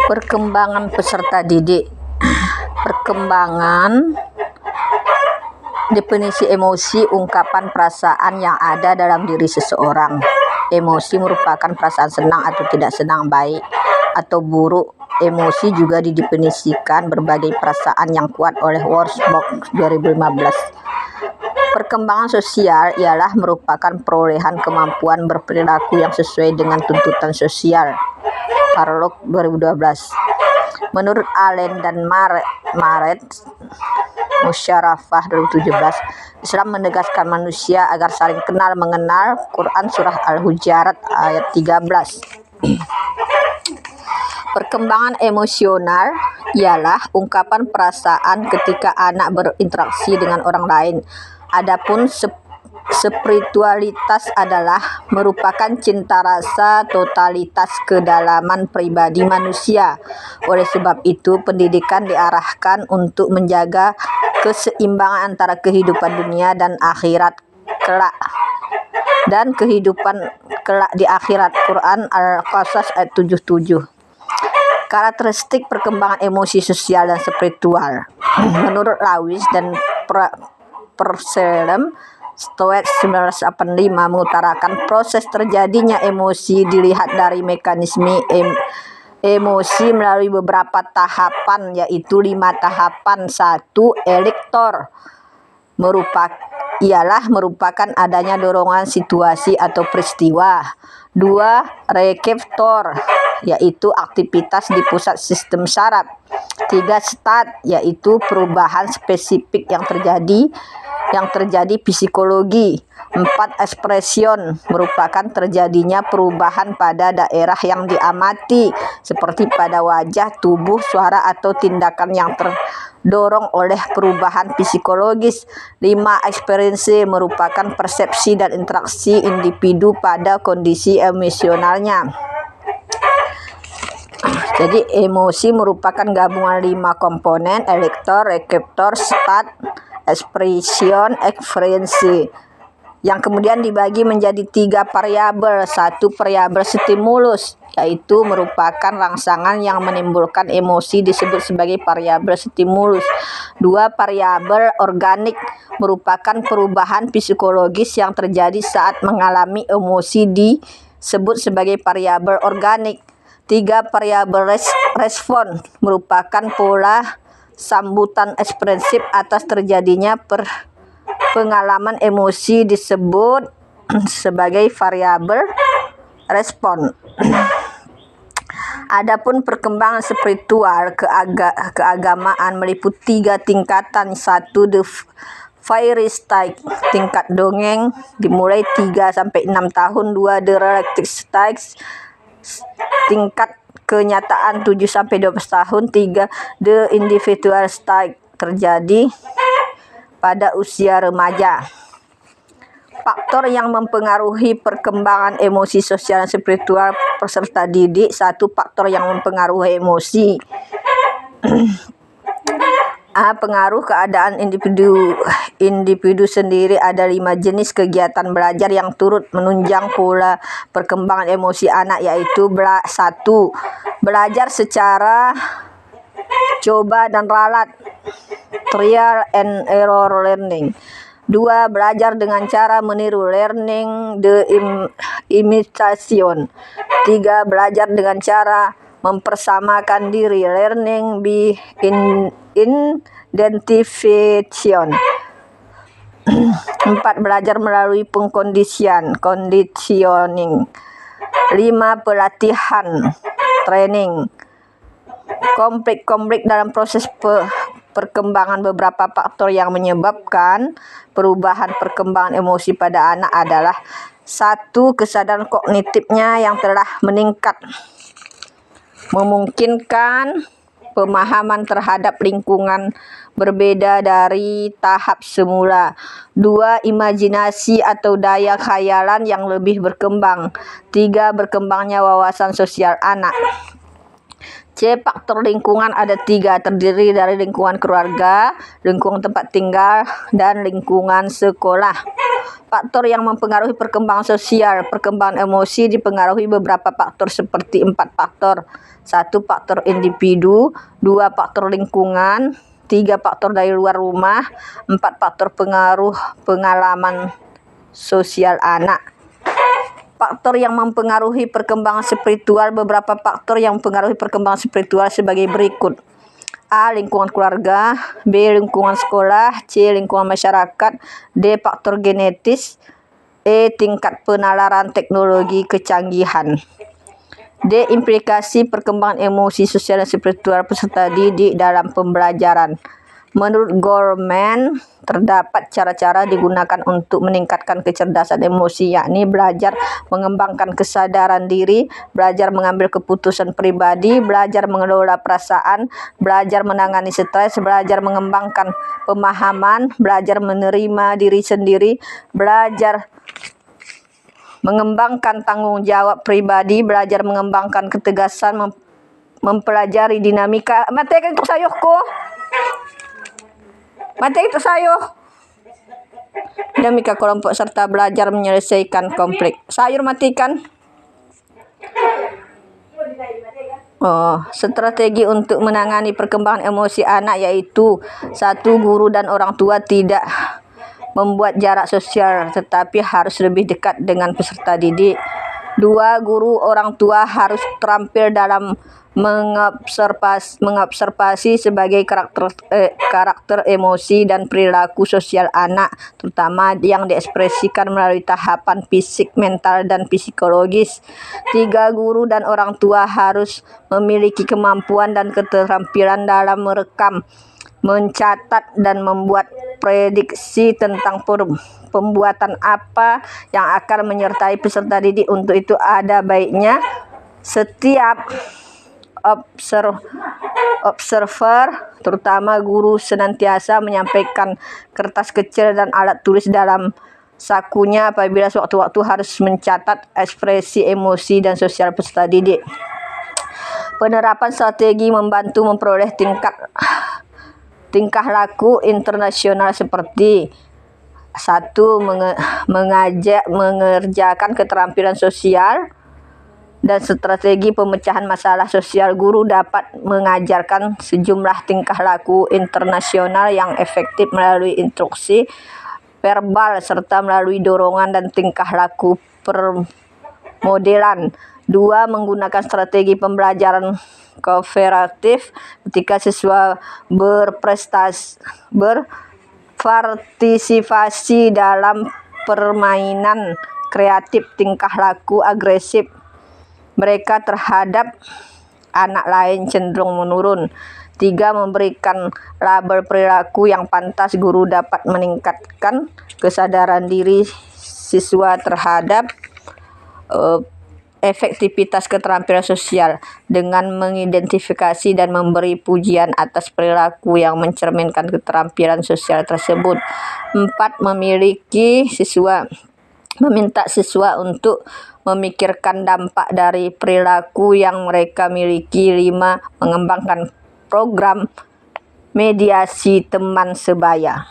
Perkembangan peserta didik. Perkembangan definisi emosi, ungkapan perasaan yang ada dalam diri seseorang. Emosi merupakan perasaan senang atau tidak senang, baik atau buruk. Emosi juga didefinisikan berbagai perasaan yang kuat oleh Wordsworth 2015. Perkembangan sosial ialah merupakan perolehan kemampuan berperilaku yang sesuai dengan tuntutan sosial. Harlock 2012. Menurut Allen dan Maret Musyawarah 2017, Islam menegaskan manusia agar saling kenal mengenal. Quran Surah Al-Hujurat ayat 13. Perkembangan emosional ialah ungkapan perasaan ketika anak berinteraksi dengan orang lain. Adapun spiritualitas adalah merupakan cinta rasa totalitas kedalaman pribadi manusia. Oleh sebab itu, pendidikan diarahkan untuk menjaga keseimbangan antara kehidupan dunia dan akhirat kelak, dan kehidupan kelak di akhirat. Quran Al-Qasas ayat 77. Karakteristik perkembangan emosi sosial dan spiritual. Menurut Lewis dan Purcell, Stoic 1985 mengutarakan proses terjadinya emosi dilihat dari mekanisme emosi melalui beberapa tahapan, yaitu 5 tahapan. 1. Elektor merupakan adanya dorongan situasi atau peristiwa. 2. Reseptor, yaitu aktivitas di pusat sistem saraf. 3. Stat, yaitu perubahan spesifik yang terjadi psikologi. 4. Ekspresion merupakan terjadinya perubahan pada daerah yang diamati, seperti pada wajah, tubuh, suara, atau tindakan yang terdorong oleh perubahan psikologis. 5. Eksperiensi merupakan persepsi dan interaksi individu pada kondisi emosionalnya. Jadi emosi merupakan gabungan 5 komponen: elektor, reseptor, stat, ekspresion, eksperiensi, yang kemudian dibagi menjadi 3 variabel. 1. Variabel stimulus, yaitu merupakan rangsangan yang menimbulkan emosi, disebut sebagai variabel stimulus. 2. Variabel organik, merupakan perubahan psikologis yang terjadi saat mengalami emosi, disebut sebagai variabel organik. 3. Variabel respon, merupakan pola sambutan ekspresif atas terjadinya pengalaman emosi, disebut sebagai variabel respon. Adapun perkembangan spiritual keagamaan meliputi 3 tingkatan. 1. The Fairy Stage, tingkat dongeng, dimulai 3-6 tahun. 2. The Realistic Stage, tingkat kenyataan 7-12 tahun. 3. The Individual Stage, terjadi pada usia remaja. Faktor yang mempengaruhi perkembangan emosi sosial dan spiritual peserta didik. 1. Faktor yang mempengaruhi emosi. A. Pengaruh keadaan individu sendiri. Ada 5 jenis kegiatan belajar yang turut menunjang pola perkembangan emosi anak, yaitu 1. Belajar secara coba dan ralat, trial and error learning. 2. Belajar dengan cara meniru, learning the imitation. 3. Belajar dengan cara mempersamakan diri, learning by identification. 4. Belajar melalui pengkondisian, conditioning. 5. Pelatihan, training. Konflik dalam proses perkembangan. Beberapa faktor yang menyebabkan perubahan perkembangan emosi pada anak adalah: 1. Kesadaran kognitifnya yang telah meningkat, memungkinkan pemahaman terhadap lingkungan berbeda dari tahap semula. 2. Imajinasi atau daya khayalan yang lebih berkembang. 3. Berkembangnya wawasan sosial anak. C. Faktor lingkungan ada 3, terdiri dari lingkungan keluarga, lingkungan tempat tinggal, dan lingkungan sekolah. Faktor yang mempengaruhi perkembangan sosial. Perkembangan emosi dipengaruhi beberapa faktor seperti 4 faktor. 1. Faktor individu, 2. Faktor lingkungan, 3. Faktor dari luar rumah, 4. Faktor pengaruh pengalaman sosial anak. Faktor yang mempengaruhi perkembangan spiritual. Beberapa faktor yang mempengaruhi perkembangan spiritual sebagai berikut. A. Lingkungan keluarga, B. Lingkungan sekolah, C. Lingkungan masyarakat, D. Faktor genetis, E. Tingkat penalaran teknologi kecanggihan. D. Implikasi perkembangan emosi sosial dan spiritual peserta didik dalam pembelajaran. Menurut Goleman, terdapat cara-cara digunakan untuk meningkatkan kecerdasan emosi, yakni belajar mengembangkan kesadaran diri, belajar mengambil keputusan pribadi, belajar mengelola perasaan, belajar menangani stres, belajar mengembangkan pemahaman, belajar menerima diri sendiri, belajar mengembangkan tanggung jawab pribadi, belajar mengembangkan ketegasan, mempelajari dinamika. Matikan untuk sayurku. Mati itu sayur. Dinamika kelompok serta belajar menyelesaikan konflik. Sayur matikan. Strategi untuk menangani perkembangan emosi anak yaitu 1. Guru dan orang tua tidak membuat jarak sosial tetapi harus lebih dekat dengan peserta didik. 2. Guru orang tua harus terampil dalam mengobservasi sebagai karakter emosi dan perilaku sosial anak, terutama yang diekspresikan melalui tahapan fisik, mental, dan psikologis. 3. Guru dan orang tua harus memiliki kemampuan dan keterampilan dalam merekam, mencatat, dan membuat prediksi tentang pembuatan apa yang akan menyertai peserta didik. Untuk itu ada baiknya setiap observer, terutama guru, senantiasa menyampaikan kertas kecil dan alat tulis dalam sakunya apabila sewaktu-waktu harus mencatat ekspresi emosi dan sosial peserta didik. Penerapan strategi membantu memperoleh tingkah laku internasional seperti 1. Mengerjakan keterampilan sosial dan strategi pemecahan masalah sosial. Guru dapat mengajarkan sejumlah tingkah laku internasional yang efektif melalui instruksi verbal serta melalui dorongan dan tingkah laku permodelan. 2. Menggunakan strategi pembelajaran kooperatif ketika siswa berpartisipasi dalam permainan kreatif. Tingkah laku agresif mereka terhadap anak lain cenderung menurun. 3. Memberikan label perilaku yang pantas. Guru dapat meningkatkan kesadaran diri siswa terhadap efektivitas keterampilan sosial dengan mengidentifikasi dan memberi pujian atas perilaku yang mencerminkan keterampilan sosial tersebut. 4. Meminta siswa untuk memikirkan dampak dari perilaku yang mereka miliki. 5. Mengembangkan program mediasi teman sebaya.